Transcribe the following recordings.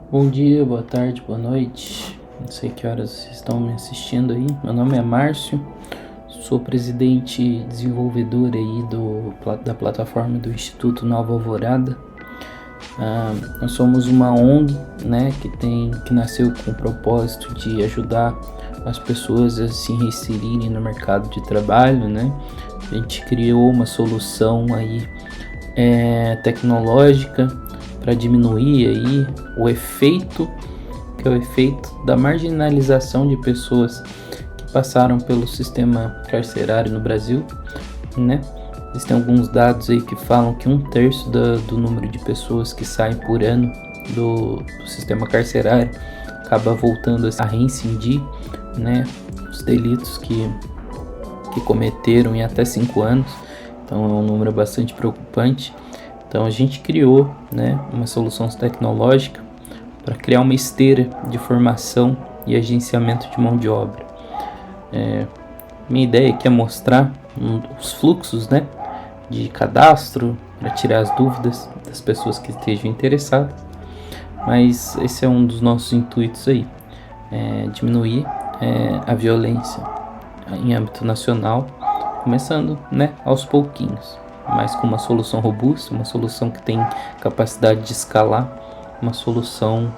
Bom dia, boa tarde, boa noite. Não sei que horas vocês estão me assistindo aí. Meu nome é Márcio, sou presidente e desenvolvedor aí da plataforma do Instituto Nova Alvorada. Nós somos uma ONG, né, que nasceu com o propósito de ajudar as pessoas a se reinserirem no mercado de trabalho, né? A gente criou uma solução aí tecnológica para diminuir aí o efeito, que é o efeito da marginalização de pessoas que passaram pelo sistema carcerário no Brasil, né? Existem alguns dados aí que falam que 1/3 do número de pessoas que saem por ano do sistema carcerário acaba voltando a reincidir, né, os delitos que cometeram em até 5 anos. Então é um número bastante preocupante. Então a gente criou, né, uma solução tecnológica para criar uma esteira de formação e agenciamento de mão de obra. Minha ideia aqui é mostrar os fluxos, né, de cadastro para tirar as dúvidas das pessoas que estejam interessadas. Mas esse é um dos nossos intuitos aí, diminuir a violência em âmbito nacional, começando, né, aos pouquinhos, mas com uma solução robusta, uma solução que tem capacidade de escalar, uma solução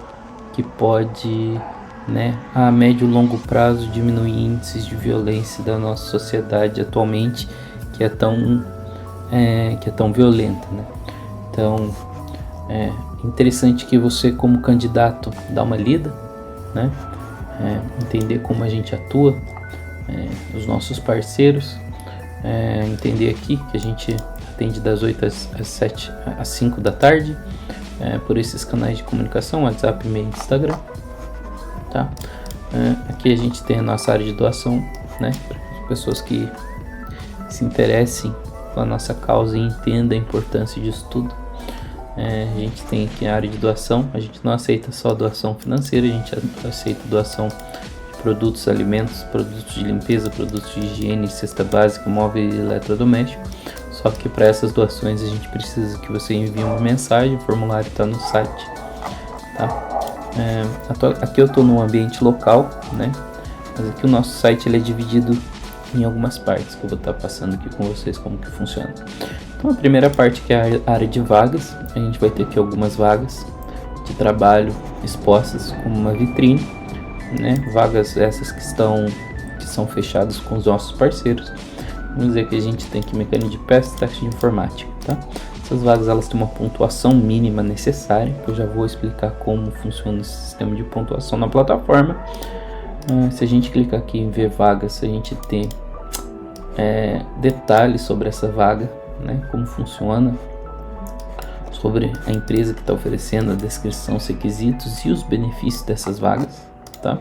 que pode, né, a médio e longo prazo diminuir índices de violência da nossa sociedade atualmente, que é tão violenta, né? Então é interessante que você, como candidato, dá uma lida, né? Entender como a gente atua, os nossos parceiros, entender aqui que a gente atende das 8 às 5 da tarde, por esses canais de comunicação, WhatsApp, e-mail, Instagram, tá? Aqui a gente tem a nossa área de doação, né, para as pessoas que se interessem pela nossa causa e entendam a importância disso tudo. A gente tem aqui a área de doação. A gente não aceita só doação financeira, a gente aceita doação de produtos, alimentos, produtos de limpeza, produtos de higiene, cesta básica, móvel e eletrodoméstico. Só que para essas doações a gente precisa que você envie uma mensagem, o formulário está no site, tá? Aqui eu estou num ambiente local, né? Mas aqui o nosso site ele é dividido em algumas partes que eu vou estar passando aqui com vocês como que funciona. Então a primeira parte, que é a área de vagas, a gente vai ter aqui algumas vagas de trabalho expostas como uma vitrine, né? Vagas essas que são fechadas com os nossos parceiros. Vamos dizer que a gente tem aqui mecânica de peças, teste de informática, tá? Essas vagas elas têm uma pontuação mínima necessária, que eu já vou explicar como funciona esse sistema de pontuação na plataforma. Se a gente clicar aqui em ver vagas, a gente tem detalhes sobre essa vaga, né, como funciona, sobre a empresa que está oferecendo, a descrição, os requisitos e os benefícios dessas vagas, tá?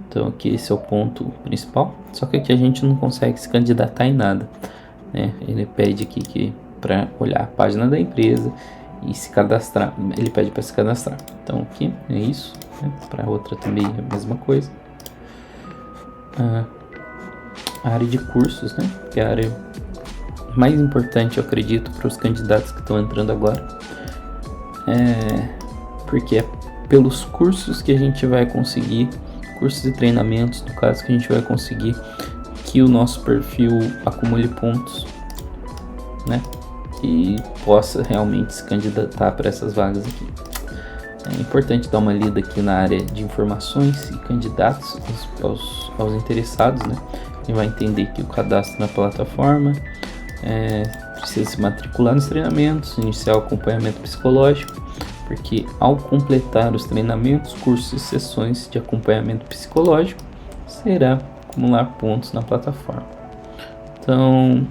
Então aqui esse é o ponto principal. Só que aqui a gente não consegue se candidatar em nada, né? Ele pede aqui que para olhar a página da empresa e se cadastrar, ele pede para se cadastrar. Então aqui é isso, né? Para outra também é a mesma coisa. A área de cursos, né, que é a área mais importante, eu acredito, para os candidatos que estão entrando agora, porque é pelos cursos que a gente vai conseguir, cursos e treinamentos, no caso, que a gente vai conseguir que o nosso perfil acumule pontos, né, e possa realmente se candidatar para essas vagas aqui. É importante dar uma lida aqui na área de informações e candidatos aos interessados, né? Ele vai entender que o cadastro na plataforma, precisa se matricular nos treinamentos, iniciar o acompanhamento psicológico, porque ao completar os treinamentos, cursos e sessões de acompanhamento psicológico, será acumular pontos na plataforma. Então,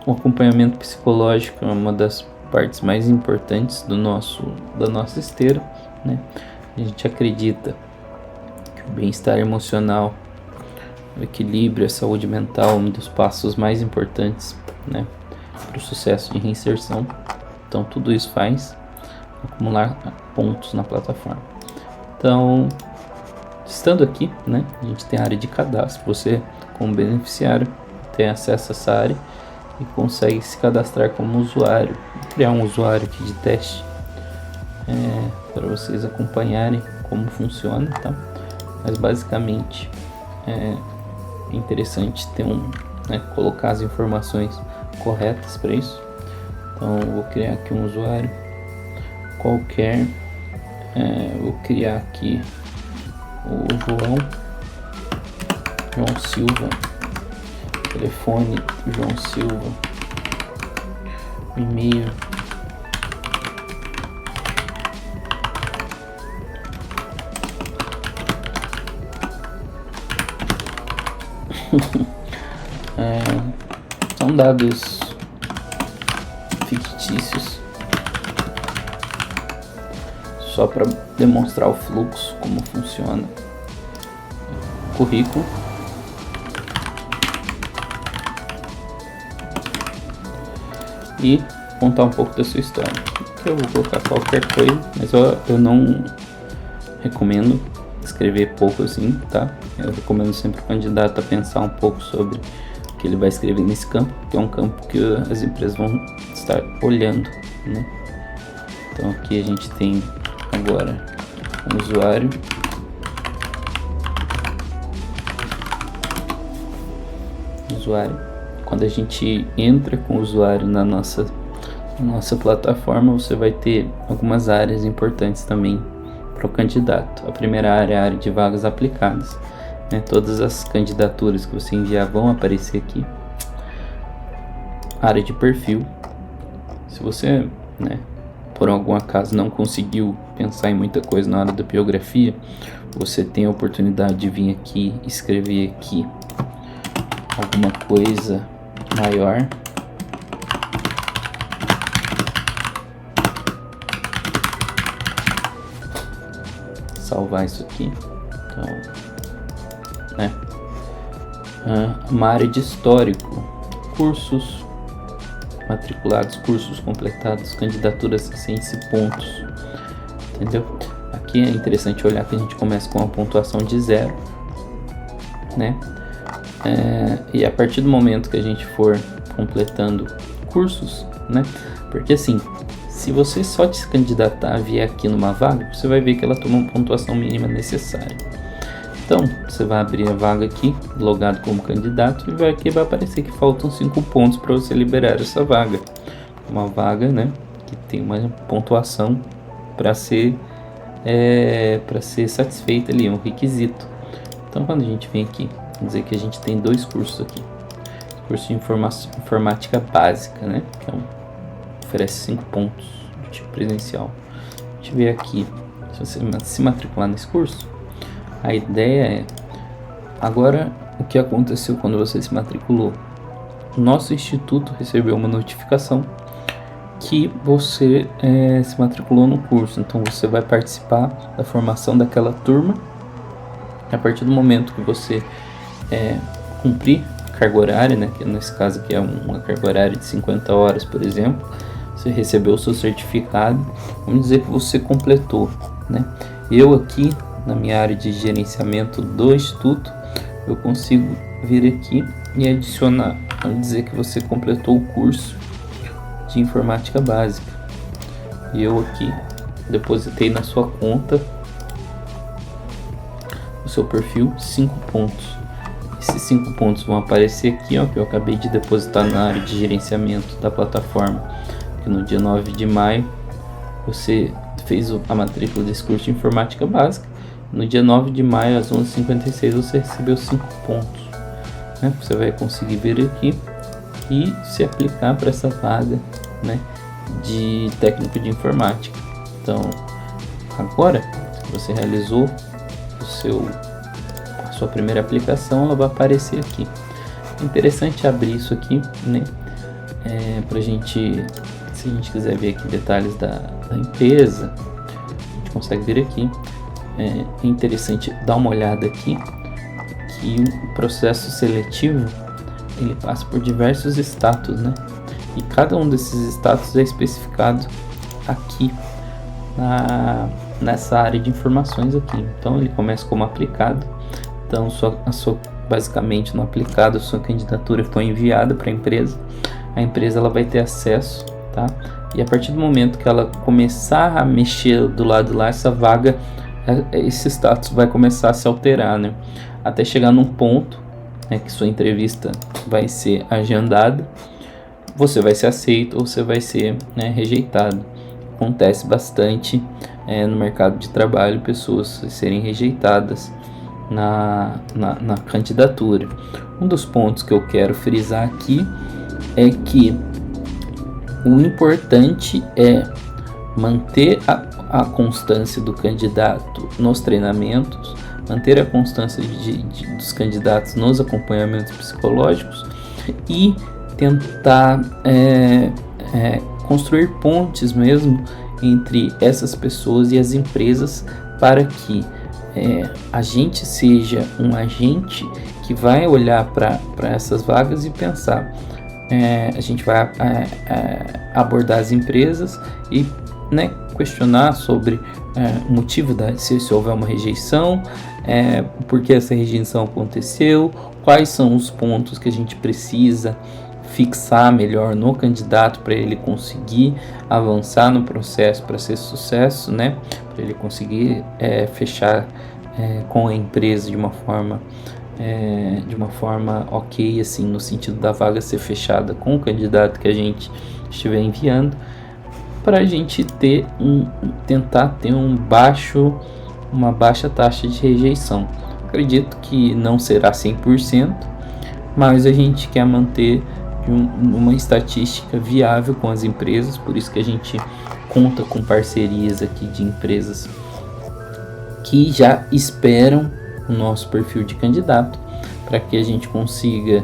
o acompanhamento psicológico é uma das partes mais importantes da nossa esteira, né? A gente acredita que o bem-estar emocional, o equilíbrio, a saúde mental é um dos passos mais importantes, né, para o sucesso de reinserção. Então tudo isso faz acumular pontos na plataforma. Então, estando aqui, né, a gente tem a área de cadastro. Você, como beneficiário, tem acesso a essa área e consegue se cadastrar como usuário, criar um usuário aqui de teste, para vocês acompanharem como funciona, tá? Mas basicamente é interessante ter colocar as informações corretas para isso. Então eu vou criar aqui um usuário qualquer, vou criar aqui o João Silva, telefone João Silva, e-mail são dados fictícios só para demonstrar o fluxo, como funciona. Currículo, e contar um pouco da sua história. Aqui eu vou colocar qualquer coisa, mas eu não recomendo escrever pouco assim, tá? Eu recomendo sempre o candidato a pensar um pouco sobre o que ele vai escrever nesse campo, que é um campo que as empresas vão estar olhando, né? Então aqui a gente tem agora um usuário, quando a gente entra com o usuário na nossa plataforma, você vai ter algumas áreas importantes também para o candidato. A primeira área é a área de vagas aplicadas, né? Todas as candidaturas que você enviar vão aparecer aqui. Área de perfil, se você, por algum acaso não conseguiu pensar em muita coisa na hora da biografia, você tem a oportunidade de vir aqui e escrever aqui alguma coisa maior. Salvar isso aqui. Então, uma área de histórico, cursos matriculados, cursos completados, candidaturas sem pontos, entendeu? Aqui é interessante olhar que a gente começa com uma pontuação de 0, né? E a partir do momento que a gente for completando cursos, né? Porque assim, se você só te candidatar vier aqui numa vaga, você vai ver que ela toma uma pontuação mínima necessária. Então, você vai abrir a vaga aqui, logado como candidato, e vai aparecer que faltam 5 pontos para você liberar essa vaga. Uma vaga, né, que tem uma pontuação para ser satisfeita ali, um requisito. Então, quando a gente vem aqui, vamos dizer que a gente tem 2 cursos aqui. Curso de informática básica, né, que oferece 5 pontos do tipo presencial. A gente vê aqui, se você se matricular nesse curso, a ideia é, agora, o que aconteceu quando você se matriculou? O nosso instituto recebeu uma notificação que você se matriculou no curso, então você vai participar da formação daquela turma. A partir do momento que você cumprir a carga horária, né, que nesse caso aqui é uma carga horária de 50 horas, por exemplo, você recebeu o seu certificado, vamos dizer que você completou, né? Eu aqui, na minha área de gerenciamento do instituto, eu consigo vir aqui e adicionar, vamos dizer que você completou o curso de informática básica, e eu aqui depositei na sua conta, no seu perfil, 5 pontos. Esses 5 pontos vão aparecer aqui, ó, que eu acabei de depositar na área de gerenciamento da plataforma, que no dia 9 de maio você fez a matrícula desse curso de informática básica. No dia 9 de maio, às 11h56, você recebeu 5 pontos, né? Você vai conseguir vir aqui e se aplicar para essa vaga, né, de técnico de informática. Então, agora que você realizou a sua primeira aplicação, ela vai aparecer aqui. É interessante abrir isso aqui, né, pra gente, se a gente quiser ver aqui detalhes da empresa, a gente consegue vir aqui. É interessante dar uma olhada aqui que o processo seletivo ele passa por diversos status, né? E cada um desses status é especificado aqui nessa área de informações aqui. Então ele começa como aplicado. Então basicamente no aplicado a sua candidatura foi enviada para a empresa. A empresa ela vai ter acesso tá? E a partir do momento que ela começar a mexer do lado de lá, essa vaga, esse status vai começar a se alterar, né? Até chegar num ponto, né, que sua entrevista vai ser agendada, você vai ser aceito ou você vai ser, né, rejeitado. Acontece bastante no mercado de trabalho, pessoas serem rejeitadas na candidatura. Um dos pontos que eu quero frisar aqui é que o importante é manter a constância do candidato nos treinamentos, manter a constância dos candidatos nos acompanhamentos psicológicos e tentar construir pontes mesmo entre essas pessoas e as empresas para que a gente seja um agente que vai olhar para essas vagas e pensar, a gente vai abordar as empresas e, né, questionar sobre o motivo se houver uma rejeição, por que essa rejeição aconteceu, quais são os pontos que a gente precisa fixar melhor no candidato para ele conseguir avançar no processo para ser sucesso, né? Para ele conseguir fechar com a empresa de uma forma ok, assim, no sentido da vaga ser fechada com o candidato que a gente estiver enviando, para a gente tentar ter uma baixa taxa de rejeição. Acredito que não será 100%, mas a gente quer manter uma estatística viável com as empresas, por isso que a gente conta com parcerias aqui de empresas que já esperam o nosso perfil de candidato, para que a gente consiga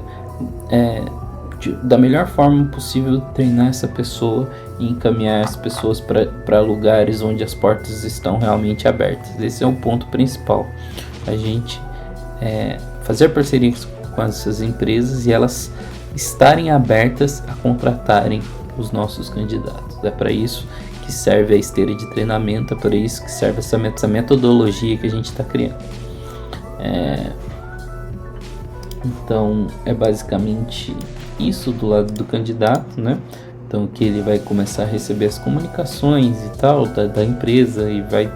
da melhor forma possível treinar essa pessoa e encaminhar as pessoas para lugares onde as portas estão realmente abertas. Esse é o ponto principal, a gente fazer parcerias com essas empresas e elas estarem abertas a contratarem os nossos candidatos. É para isso que serve a esteira de treinamento, é para isso que serve essa metodologia que a gente está criando. Então é basicamente isso do lado do candidato, né? Então que ele vai começar a receber as comunicações e tal da empresa e vai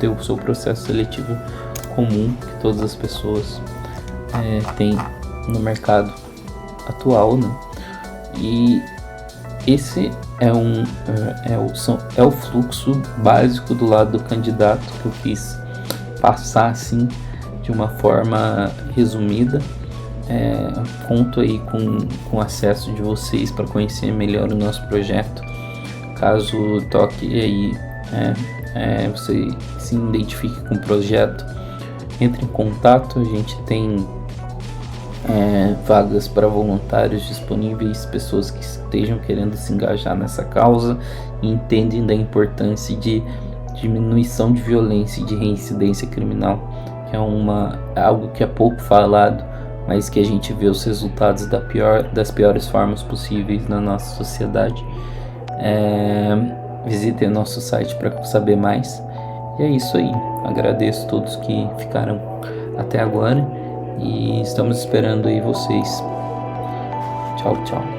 ter o seu processo seletivo comum que todas as pessoas têm no mercado atual, né? E esse é o fluxo básico do lado do candidato que eu quis passar assim de uma forma resumida. Conto aí com o acesso de vocês para conhecer melhor o nosso projeto. Caso toque aí, você se identifique com o projeto, entre em contato. A gente tem vagas para voluntários disponíveis, pessoas que estejam querendo se engajar nessa causa e entendem da importância de diminuição de violência e de reincidência criminal, que é algo que é pouco falado, mas que a gente vê os resultados das piores formas possíveis na nossa sociedade. Visitem nosso site para saber mais. E é isso aí. Agradeço a todos que ficaram até agora e estamos esperando aí vocês. Tchau, tchau.